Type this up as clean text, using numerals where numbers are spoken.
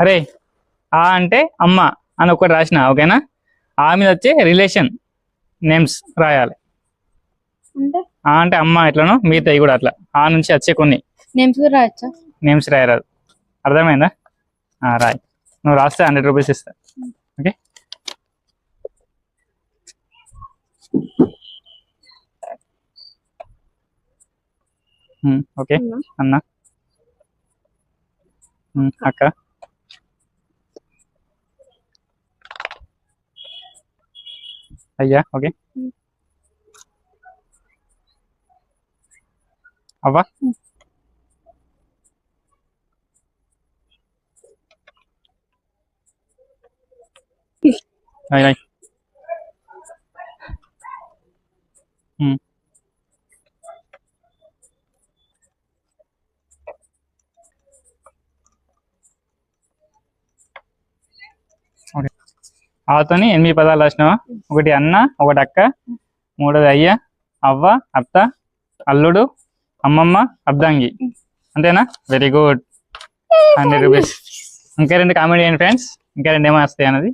అరే ఆ అంటే అమ్మ అని ఒకటి రాసిన, ఓకేనా? ఆ మీద వచ్చే రిలేషన్ నేమ్స్ రాయాలి. ఆ అంటే అమ్మ ఎట్లనో మిగతాయి కూడా అట్లా ఆ నుంచి వచ్చే కొన్ని నేమ్స్ రాయరాదు. అర్థమైందా? రాయ్. నువ్వు రాస్తే 100 రూపీస్ ఇస్తా. ఓకే. ఓకే అన్న, అక్క, అయ్యా, ఓకే, అవ్వ, అయ్య, ఓకే. ఆతోని 8 పదాలు రాసినావా? ఒకటి అన్న, ఒకటి అక్క, మూడోది అయ్య, అవ్వ, అత్త, అల్లుడు, అమ్మమ్మ, అర్ధాంగి. అంతేనా? Very good. 100 రూపీస్. ఇంకా 2 కామెంట్ చేయండి ఫ్రెండ్స్, ఇంకా 2 ఏమో వస్తాయి అన్నది.